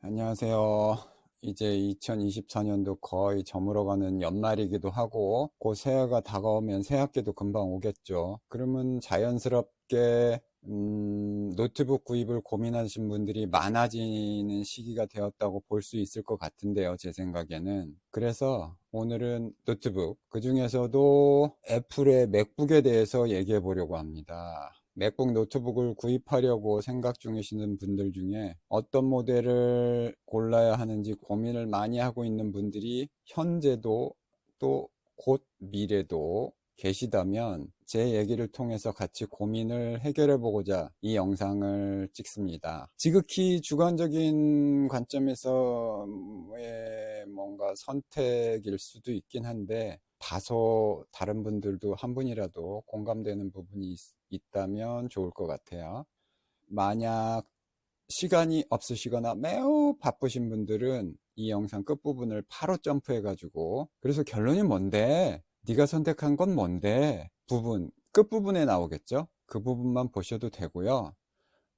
안녕하세요. 이제 2024년도 거의 저물어가는 연말이기도 하고 곧 새해가 다가오면 새학기도 금방 오겠죠. 그러면 자연스럽게 노트북 구입을 고민하신 분들이 많아지는 시기가 되었다고 볼 수 있을 것 같은데요, 제 생각에는. 그래서 오늘은 노트북, 그 중에서도 애플의 맥북에 대해서 얘기해 보려고 합니다. 맥북 노트북을 구입하려고 생각 중이시는 분들 중에 어떤 모델을 골라야 하는지 고민을 많이 하고 있는 분들이 현재도 또 곧 미래도 계시다면 제 얘기를 통해서 같이 고민을 해결해 보고자 이 영상을 찍습니다. 지극히 주관적인 관점에서의 뭔가 선택일 수도 있긴 한데 다소 다른 분들도 한 분이라도 공감되는 부분이 있다면 좋을 것 같아요. 만약 시간이 없으시거나 매우 바쁘신 분들은 이 영상 끝부분을 바로 점프해 가지고 그래서 결론이 뭔데? 네가 선택한 건 뭔데? 부분 끝부분에 나오겠죠? 그 부분만 보셔도 되고요.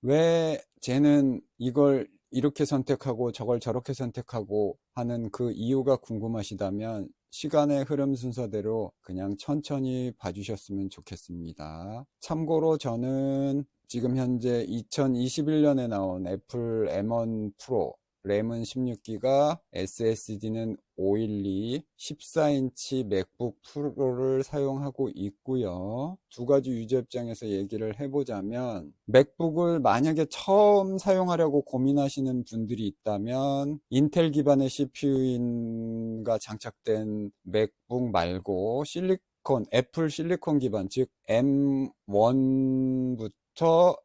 왜 쟤는 이걸 이렇게 선택하고 저걸 저렇게 선택하고 하는 그 이유가 궁금하시다면 시간의 흐름 순서대로 그냥 천천히 봐주셨으면 좋겠습니다. 참고로 저는 지금 현재 2021년에 나온 애플 M1 프로 램은 16기가, SSD는 512, 14인치 맥북 프로를 사용하고 있고요. 두 가지 유저 입장에서 얘기를 해보자면 맥북을 만약에 처음 사용하려고 고민하시는 분들이 있다면 인텔 기반의 CPU가 장착된 맥북 말고 애플 실리콘 기반, 즉 M1부터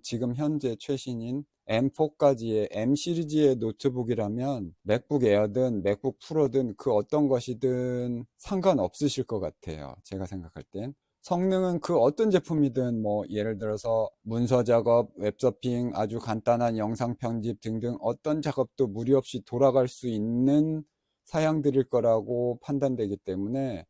지금 현재 최신인 M4까지의 M 시리즈의 노트북이라면 맥북 에어든 맥북 프로든 그 어떤 것이든 상관없으실 것 같아요. 제가 생각할 땐. 성능은 그 어떤 제품이든 뭐 예를 들어서 문서 작업, 웹서핑, 아주 간단한 영상 편집 등등 어떤 작업도 무리 없이 돌아갈 수 있는 사양들일 거라고 판단되기 때문에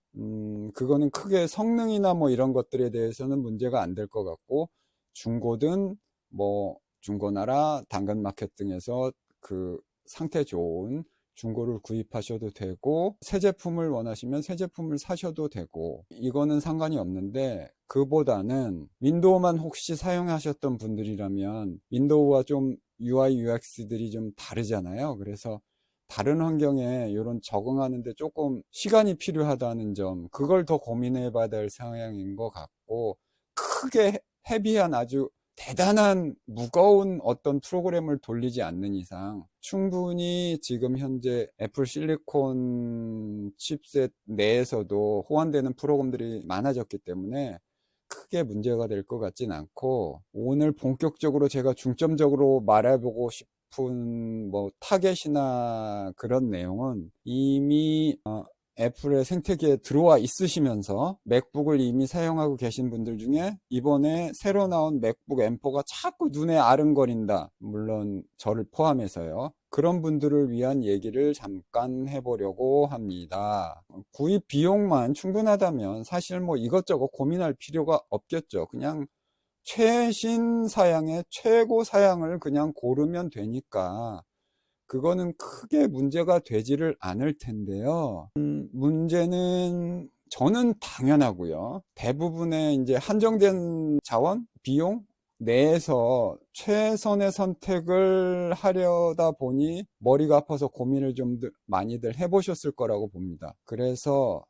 그거는 크게 성능이나 뭐 이런 것들에 대해서는 문제가 안 될 것 같고 중고든 뭐 중고나라 당근마켓 등에서 그 상태 좋은 중고를 구입하셔도 되고 새 제품을 원하시면 새 제품을 사셔도 되고 이거는 상관이 없는데 그보다는 윈도우만 혹시 사용하셨던 분들이라면 윈도우와 좀 UI UX들이 좀 다르잖아요. 그래서 다른 환경에 이런 적응하는데 조금 시간이 필요하다는 점 그걸 더 고민해 봐야 될 상황인 것 같고 크게 헤비한 아주 대단한 무거운 어떤 프로그램을 돌리지 않는 이상 충분히 지금 현재 애플 실리콘 칩셋 내에서도 호환되는 프로그램들이 많아졌기 때문에 크게 문제가 될 것 같진 않고 오늘 본격적으로 제가 중점적으로 말해보고 싶은 뭐 타겟이나 그런 내용은 이미 애플의 생태계에 들어와 있으시면서 맥북을 이미 사용하고 계신 분들 중에 이번에 새로 나온 맥북 M4가 자꾸 눈에 아른거린다. 물론 저를 포함해서요. 그런 분들을 위한 얘기를 잠깐 해보려고 합니다. 구입 비용만 충분하다면 사실 뭐 이것저것 고민할 필요가 없겠죠. 그냥 최신 사양의 최고 사양을 그냥 고르면 되니까 그거는 크게 문제가 되지를 않을 텐데요. 문제는 저는 당연하고요. 대부분의 이제 한정된 자원, 비용 내에서 최선의 선택을 하려다 보니 머리가 아파서 고민을 좀 많이들 해보셨을 거라고 봅니다. 그래서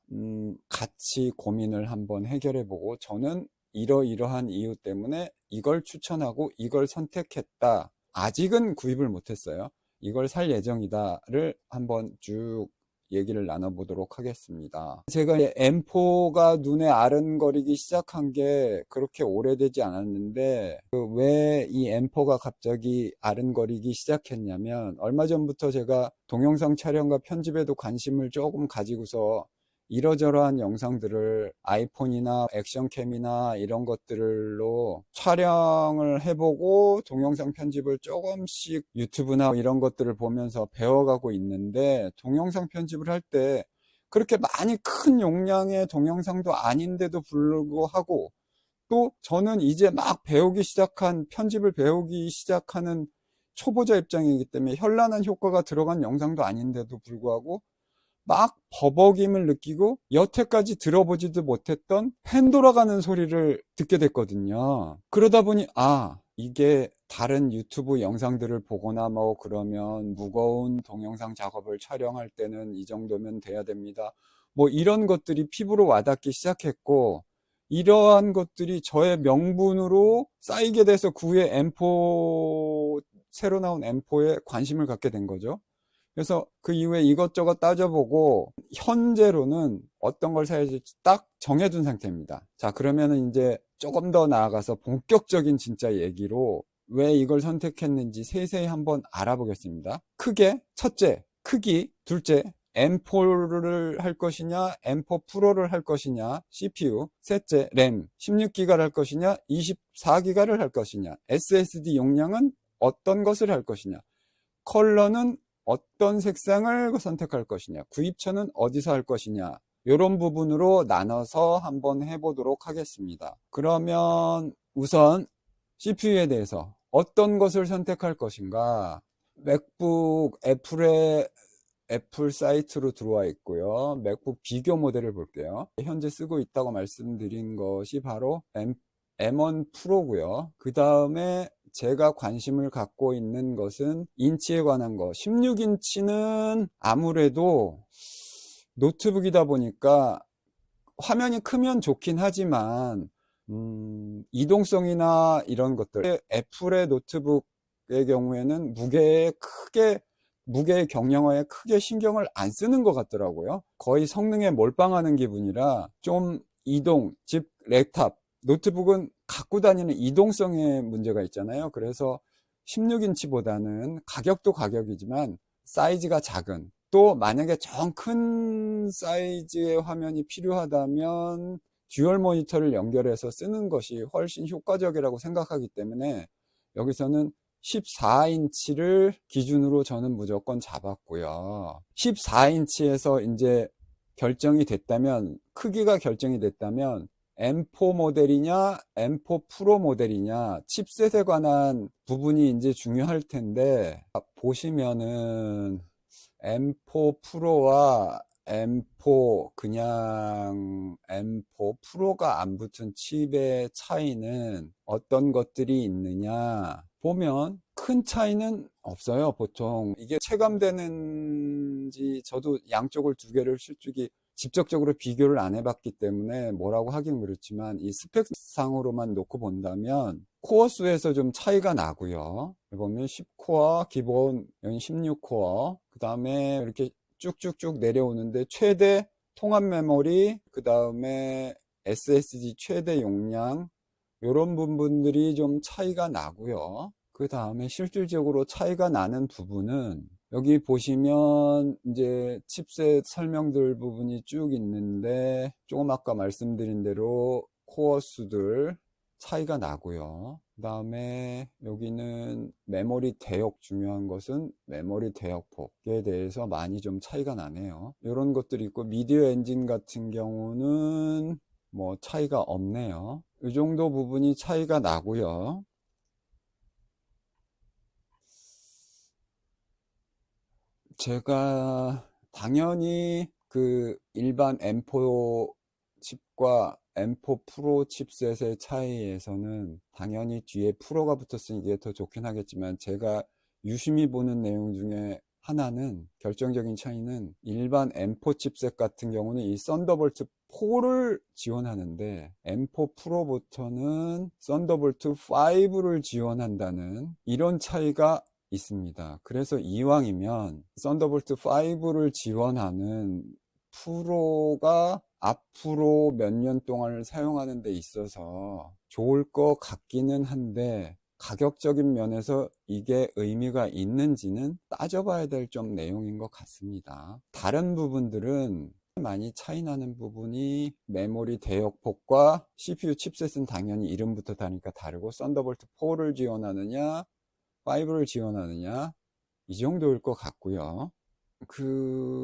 같이 고민을 한번 해결해보고 저는 이러이러한 이유 때문에 이걸 추천하고 이걸 선택했다. 아직은 구입을 못했어요. 이걸 살 예정이다를 한번 쭉 얘기를 나눠보도록 하겠습니다. 제가 M4가 눈에 아른거리기 시작한 게 그렇게 오래되지 않았는데 왜 이 M4가 갑자기 아른거리기 시작했냐면 얼마 전부터 제가 동영상 촬영과 편집에도 관심을 조금 가지고서 이러저러한 영상들을 아이폰이나 액션캠이나 이런 것들로 촬영을 해보고 동영상 편집을 조금씩 유튜브나 이런 것들을 보면서 배워가고 있는데 동영상 편집을 할 때 그렇게 많이 큰 용량의 동영상도 아닌데도 불구하고 또 저는 이제 막 편집을 배우기 시작하는 초보자 입장이기 때문에 현란한 효과가 들어간 영상도 아닌데도 불구하고 막 버벅임을 느끼고 여태까지 들어보지도 못했던 펜 돌아가는 소리를 듣게 됐거든요. 그러다 보니 이게 다른 유튜브 영상들을 보거나 뭐 그러면 무거운 동영상 작업을 촬영할 때는 이 정도면 돼야 됩니다. 뭐 이런 것들이 피부로 와닿기 시작했고, 이러한 것들이 저의 명분으로 쌓이게 돼서 그 후에 새로 나온 M4에 관심을 갖게 된 거죠. 그래서 그 이후에 이것저것 따져보고 현재로는 어떤 걸 사야 될지 딱 정해둔 상태입니다. 자, 그러면은 이제 조금 더 나아가서 본격적인 진짜 얘기로 왜 이걸 선택했는지 세세히 한번 알아보겠습니다. 크게 첫째, 크기. 둘째, M4를 할 것이냐 M4 프로를 할 것이냐 CPU. 셋째, 램 16기가를 할 것이냐 24기가를 할 것이냐. SSD 용량은 어떤 것을 할 것이냐. 컬러는 어떤 색상을 선택할 것이냐, 구입처는 어디서 할 것이냐, 이런 부분으로 나눠서 한번 해보도록 하겠습니다. 그러면 우선 CPU에 대해서 어떤 것을 선택할 것인가. 맥북 애플 사이트로 들어와 있고요. 맥북 비교 모델을 볼게요. 현재 쓰고 있다고 말씀드린 것이 바로 M1 프로고요. 그 다음에 제가 관심을 갖고 있는 것은 인치에 관한 거. 16인치는 아무래도 노트북이다 보니까 화면이 크면 좋긴 하지만 이동성이나 이런 것들, 애플의 노트북의 경우에는 무게의 경량화에 크게 신경을 안 쓰는 것 같더라고요. 거의 성능에 몰빵하는 기분이라 좀 즉 랩탑, 노트북은 갖고 다니는 이동성에 문제가 있잖아요. 그래서 16인치보다는 가격도 가격이지만 사이즈가 작은, 또 만약에 정 큰 사이즈의 화면이 필요하다면 듀얼 모니터를 연결해서 쓰는 것이 훨씬 효과적이라고 생각하기 때문에 여기서는 14인치를 기준으로 저는 무조건 잡았고요. 14인치에서 이제 크기가 결정이 됐다면 M4 모델이냐 M4 프로 모델이냐, 칩셋에 관한 부분이 이제 중요할 텐데, 보시면은 M4 프로와 그냥 M4 프로가 안 붙은 칩의 차이는 어떤 것들이 있느냐 보면 큰 차이는 없어요. 보통 이게 체감되는지, 저도 양쪽을 두 개를 실제로 직접적으로 비교를 안 해봤기 때문에 뭐라고 하긴 그렇지만, 이 스펙상으로만 놓고 본다면 코어 수에서 좀 차이가 나고요. 보면 10코어 기본, 16코어, 그 다음에 이렇게 쭉쭉쭉 내려오는데 최대 통합 메모리, 그 다음에 SSD 최대 용량, 이런 부분들이 좀 차이가 나고요. 그 다음에 실질적으로 차이가 나는 부분은 여기 보시면 이제 칩셋 설명들 부분이 쭉 있는데, 조금 아까 말씀드린 대로 코어 수들 차이가 나고요. 그 다음에 여기는 메모리 대역, 중요한 것은 메모리 대역폭에 대해서 많이 좀 차이가 나네요. 이런 것들이 있고, 미디어 엔진 같은 경우는 뭐 차이가 없네요. 이 정도 부분이 차이가 나고요. 제가 당연히 그 일반 M4 칩과 M4 프로 칩셋의 차이에서는 당연히 뒤에 프로가 붙었으니 이게 더 좋긴 하겠지만, 제가 유심히 보는 내용 중에 하나는, 결정적인 차이는 일반 M4 칩셋 같은 경우는 이 썬더볼트 4를 지원하는데 M4 프로부터는 썬더볼트 5를 지원한다는 이런 차이가 있습니다. 그래서 이왕이면 썬더볼트 5를 지원하는 프로가 앞으로 몇 년 동안 사용하는 데 있어서 좋을 것 같기는 한데, 가격적인 면에서 이게 의미가 있는지는 따져봐야 될 좀 내용인 것 같습니다. 다른 부분들은 많이 차이 나는 부분이, 메모리 대역폭과 CPU 칩셋은 당연히 이름부터 다니까 다르고, 썬더볼트 4를 지원하느냐 5를 지원하느냐, 이 정도일 것 같고요. 그리고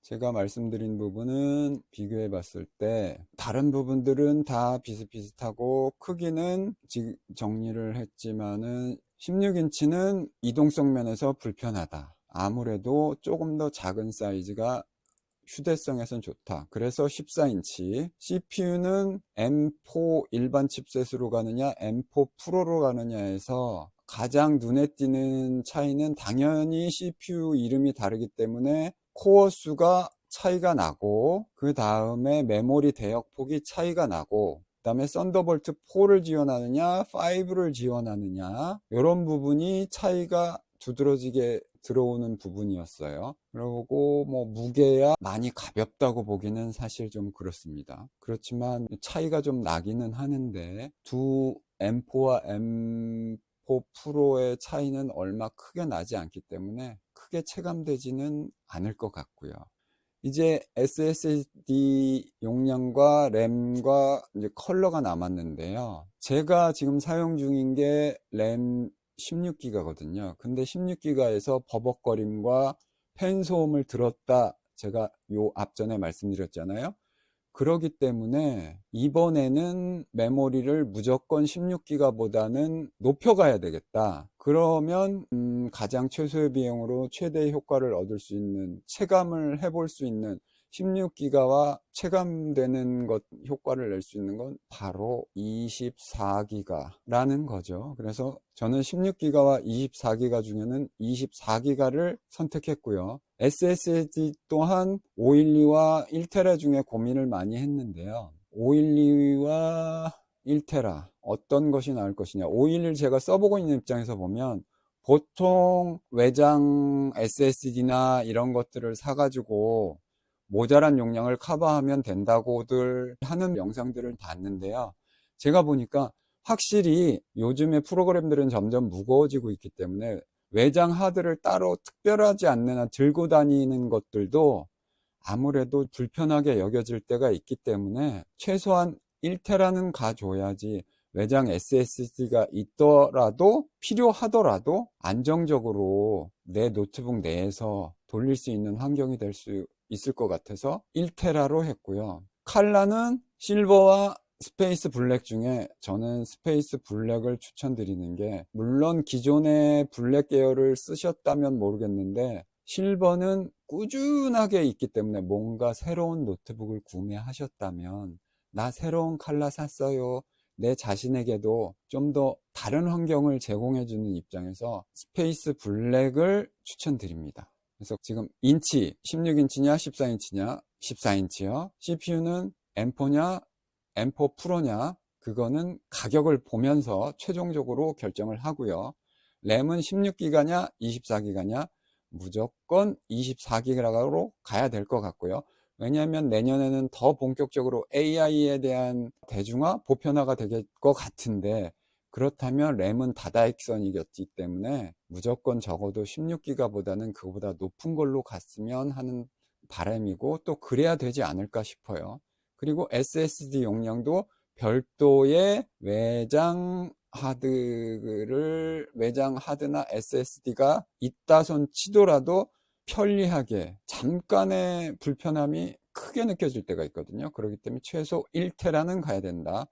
제가 말씀드린 부분은 비교해 봤을 때 다른 부분들은 다 비슷비슷하고, 크기는 지금 정리를 했지만은 16인치는 이동성 면에서 불편하다. 아무래도 조금 더 작은 사이즈가 휴대성에선 좋다. 그래서 14인치. CPU는 M4 일반 칩셋으로 가느냐, M4 프로로 가느냐에서 가장 눈에 띄는 차이는 당연히 CPU 이름이 다르기 때문에 코어 수가 차이가 나고, 그 다음에 메모리 대역폭이 차이가 나고, 그 다음에 썬더볼트 4를 지원하느냐 5를 지원하느냐, 이런 부분이 차이가 두드러지게 들어오는 부분이었어요. 그리고 뭐 무게야 많이 가볍다고 보기는 사실 좀 그렇습니다. 그렇지만 차이가 좀 나기는 하는데, 두 M4와 M4 프로의 차이는 얼마 크게 나지 않기 때문에 크게 체감되지는 않을 것 같고요. 이제 SSD 용량과 램과 이제 컬러가 남았는데요. 제가 지금 사용 중인 게 램 16기가거든요. 근데 16기가에서 버벅거림과 팬 소음을 들었다, 제가 요 앞전에 말씀드렸잖아요. 그러기 때문에 이번에는 메모리를 무조건 16기가보다는 높여가야 되겠다. 그러면 가장 최소의 비용으로 최대의 효과를 얻을 수 있는, 체감을 해볼 수 있는 16기가와 체감되는 것, 효과를 낼 수 있는 건 바로 24기가라는 거죠. 그래서 저는 16기가와 24기가 중에는 24기가를 선택했고요. SSD 또한 512와 1테라 중에 고민을 많이 했는데요. 512와 1테라 어떤 것이 나을 것이냐. 511 제가 써보고 있는 입장에서 보면 보통 외장 SSD나 이런 것들을 사가지고 모자란 용량을 커버하면 된다고들 하는 영상들을 봤는데요. 제가 보니까 확실히 요즘의 프로그램들은 점점 무거워지고 있기 때문에 외장 하드를 따로 특별하지 않는 한 들고 다니는 것들도 아무래도 불편하게 여겨질 때가 있기 때문에 최소한 1테라는 가줘야지, 외장 SSD가 있더라도 필요하더라도 안정적으로 내 노트북 내에서 돌릴 수 있는 환경이 될 수 있을 것 같아서 1테라로 했고요. 칼라는 실버와 스페이스 블랙 중에 저는 스페이스 블랙을 추천드리는 게, 물론 기존의 블랙 계열을 쓰셨다면 모르겠는데 실버는 꾸준하게 있기 때문에 뭔가 새로운 노트북을 구매하셨다면 나 새로운 칼라 샀어요, 내 자신에게도 좀 더 다른 환경을 제공해주는 입장에서 스페이스 블랙을 추천드립니다. 그래서 지금 인치 16인치냐 14인치냐, 14인치요. CPU는 M4냐 M4 프로냐, 그거는 가격을 보면서 최종적으로 결정을 하고요. 램은 16기가냐 24기가냐, 무조건 24기가로 가야 될 것 같고요. 왜냐하면 내년에는 더 본격적으로 AI에 대한 대중화, 보편화가 될 것 같은데, 그렇다면 램은 다다익선이었기 때문에 무조건 적어도 16기가보다는 그거보다 높은 걸로 갔으면 하는 바람이고, 또 그래야 되지 않을까 싶어요. 그리고 SSD 용량도 별도의 외장 하드나 SSD가 있다 손 치더라도 편리하게, 잠깐의 불편함이 크게 느껴질 때가 있거든요. 그렇기 때문에 최소 1테라는 가야 된다.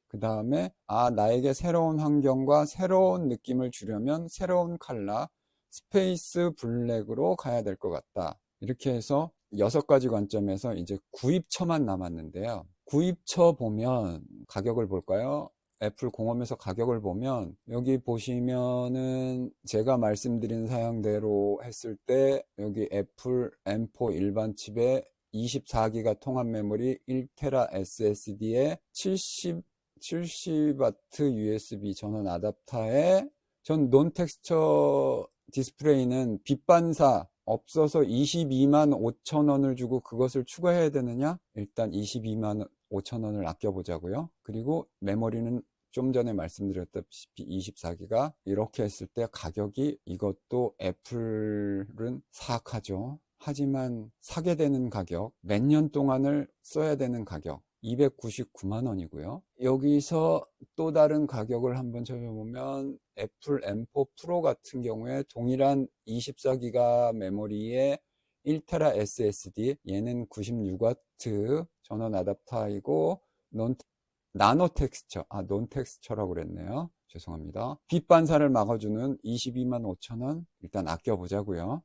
그 다음에 나에게 새로운 환경과 새로운 느낌을 주려면 새로운 컬러 스페이스 블랙으로 가야 될 것 같다. 이렇게 해서 6가지 관점에서 이제 구입처만 남았는데요. 구입처 보면 가격을 볼까요? 애플 공홈에서 가격을 보면 여기 보시면은 제가 말씀드린 사양대로 했을 때 여기 애플 M4 일반 칩에 24기가 통합 메모리 1테라 SSD에 70W USB 전원 아답터에, 전 논 텍스처 디스플레이는 빛 반사 없어서 22만 5천 원을 주고 그것을 추가해야 되느냐? 일단 22만 5천 원을 아껴보자고요. 그리고 메모리는 좀 전에 말씀드렸다시피 24기가, 이렇게 했을 때 가격이, 이것도 애플은 사악하죠. 하지만 사게 되는 가격, 몇 년 동안을 써야 되는 가격 299만 원이고요. 여기서 또 다른 가격을 한번 찾아보면 애플 M4 프로 같은 경우에 동일한 24기가 메모리에 1테라 SSD, 얘는 96W 전원 아답터이고 나노 텍스처, 논 텍스처라고 그랬네요. 죄송합니다. 빛 반사를 막아주는 22만 5천 원 일단 아껴보자고요.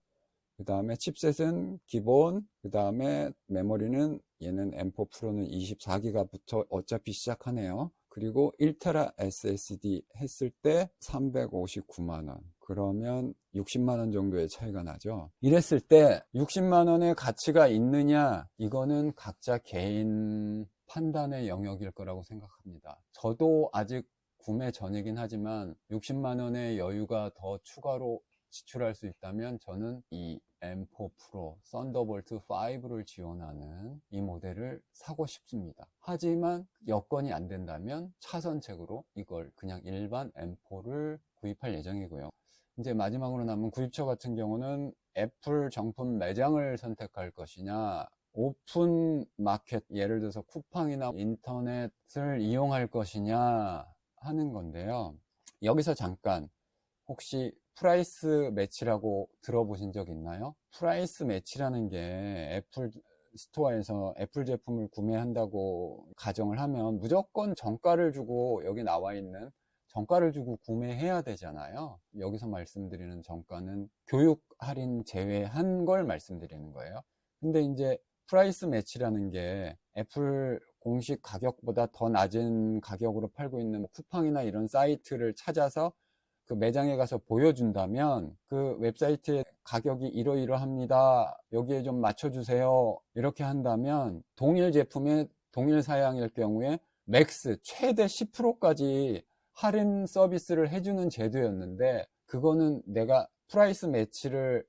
그 다음에 칩셋은 기본, 그 다음에 메모리는 얘는 M4 프로는 24기가부터 어차피 시작하네요. 그리고 1테라 SSD 했을 때 359만원. 그러면 60만원 정도의 차이가 나죠. 이랬을 때 60만원의 가치가 있느냐, 이거는 각자 개인 판단의 영역일 거라고 생각합니다. 저도 아직 구매 전이긴 하지만 60만원의 여유가 더 추가로 지출할 수 있다면 저는 이 M4 프로 썬더볼트 5를 지원하는 이 모델을 사고 싶습니다. 하지만 여건이 안 된다면 차선책으로 이걸 그냥 일반 M4를 구입할 예정이고요. 이제 마지막으로 남은 구입처 같은 경우는 애플 정품 매장을 선택할 것이냐, 오픈 마켓, 예를 들어서 쿠팡이나 인터넷을 이용할 것이냐 하는 건데요. 여기서 잠깐, 혹시 프라이스 매치라고 들어보신 적 있나요? 프라이스 매치라는 게 애플 스토어에서 애플 제품을 구매한다고 가정을 하면 무조건 정가를 주고, 여기 나와 있는 정가를 주고 구매해야 되잖아요. 여기서 말씀드리는 정가는 교육 할인 제외한 걸 말씀드리는 거예요. 근데 이제 프라이스 매치라는 게 애플 공식 가격보다 더 낮은 가격으로 팔고 있는 쿠팡이나 이런 사이트를 찾아서 그 매장에 가서 보여준다면, 그 웹사이트의 가격이 이러이러합니다, 여기에 좀 맞춰주세요, 이렇게 한다면 동일 제품의 동일 사양일 경우에 맥스 최대 10%까지 할인 서비스를 해주는 제도였는데, 그거는 내가 프라이스 매치를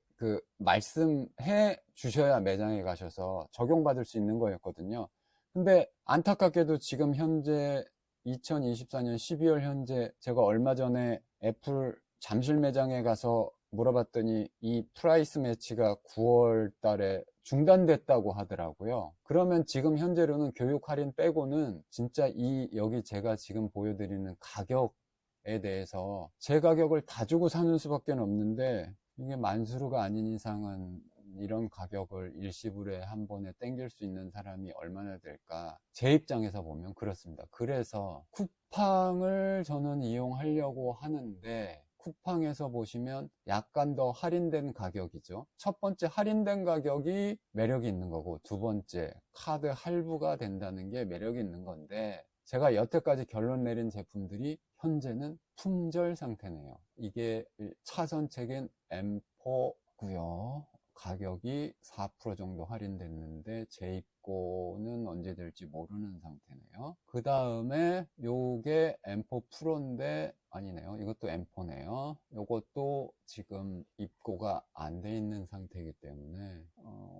말씀해 주셔야 매장에 가셔서 적용받을 수 있는 거였거든요. 근데 안타깝게도 지금 현재 2024년 12월 현재, 제가 얼마 전에 애플 잠실 매장에 가서 물어봤더니 이 프라이스 매치가 9월 달에 중단됐다고 하더라고요. 그러면 지금 현재로는 교육 할인 빼고는 진짜 여기 제가 지금 보여드리는 가격에 대해서 제 가격을 다 주고 사는 수밖에 없는데, 이게 만수르가 아닌 이상은 이런 가격을 일시불에 한 번에 땡길 수 있는 사람이 얼마나 될까, 제 입장에서 보면 그렇습니다. 그래서 쿠팡을 저는 이용하려고 하는데, 쿠팡에서 보시면 약간 더 할인된 가격이죠. 첫 번째 할인된 가격이 매력이 있는 거고, 두 번째 카드 할부가 된다는 게 매력이 있는 건데, 제가 여태까지 결론 내린 제품들이 현재는 품절 상태네요. 이게 차선책인 M4고요. 가격이 4% 정도 할인됐는데 재입고는 언제 될지 모르는 상태네요. 그 다음에 요게 M4 프로인데, 아니네요, 이것도 M4네요. 요것도 지금 입고가 안 돼 있는 상태이기 때문에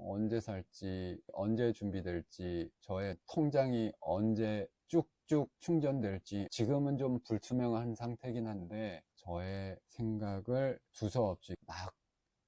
언제 살지, 언제 준비될지, 저의 통장이 언제 쭉쭉 충전될지 지금은 좀 불투명한 상태긴 한데, 저의 생각을 두서없이 막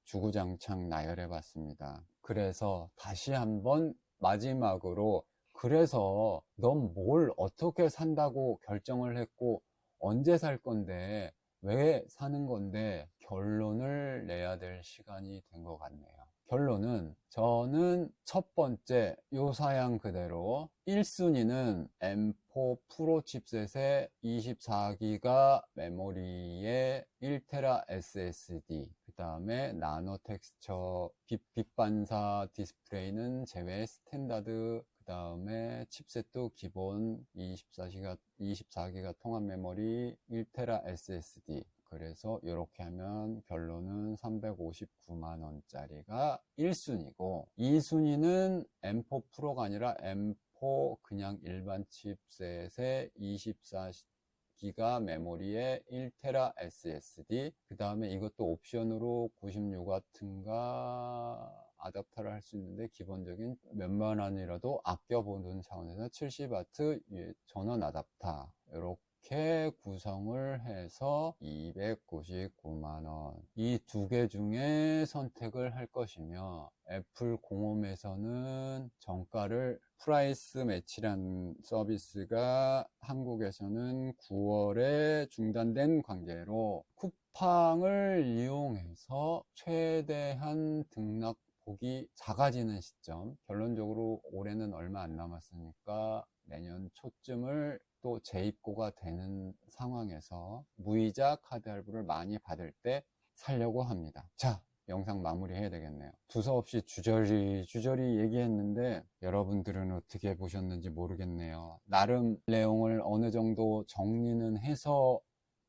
주구장창 나열해 봤습니다. 그래서 다시 한번 마지막으로, 그래서 넌 뭘 어떻게 산다고 결정을 했고 언제 살 건데 왜 사는 건데, 결론을 내야 될 시간이 된 것 같네요. 결론은, 저는 첫 번째 요 사양 그대로 1순위는 M4 프로 칩셋에 24기가 메모리에 1테라 SSD, 그 다음에 나노 텍스처 빛 반사 디스플레이는 제외 스탠다드, 그 다음에 칩셋도 기본 24기가 통합 메모리 1테라 SSD. 그래서 이렇게 하면 결론은 359만원짜리가 1순위고, 2순위는 M4 프로가 아니라 M4 그냥 일반 칩셋에 24기가 메모리에 1테라 SSD, 그 다음에 이것도 옵션으로 96W인가 아답터를 할 수 있는데, 기본적인 몇만 원이라도 아껴보는 차원에서 70W 전원 아답터, 이렇게 구성을 해서 299만원, 이 두 개 중에 선택을 할 것이며, 애플 공홈에서는 정가를, 프라이스 매치란 서비스가 한국에서는 9월에 중단된 관계로 쿠팡을 이용해서 최대한 등락 폭이 작아지는 시점, 결론적으로 올해는 얼마 안 남았으니까 내년 초쯤을 또 재입고가 되는 상황에서 무이자 카드 할부를 많이 받을 때 사려고 합니다. 자, 영상 마무리 해야 되겠네요. 두서없이 주저리 얘기했는데 여러분들은 어떻게 보셨는지 모르겠네요. 나름 내용을 어느 정도 정리는 해서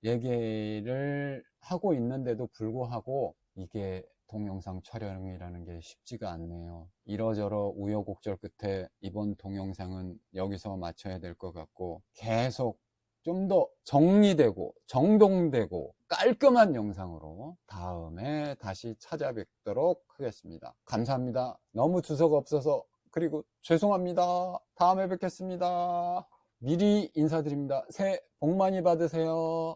얘기를 하고 있는데도 불구하고 이게 동영상 촬영이라는 게 쉽지가 않네요. 이러저러 우여곡절 끝에 이번 동영상은 여기서 마쳐야 될 것 같고, 계속 좀 더 정리되고 정돈되고 깔끔한 영상으로 다음에 다시 찾아뵙도록 하겠습니다. 감사합니다. 너무 주소가 없어서, 그리고 죄송합니다. 다음에 뵙겠습니다. 미리 인사드립니다. 새해 복 많이 받으세요.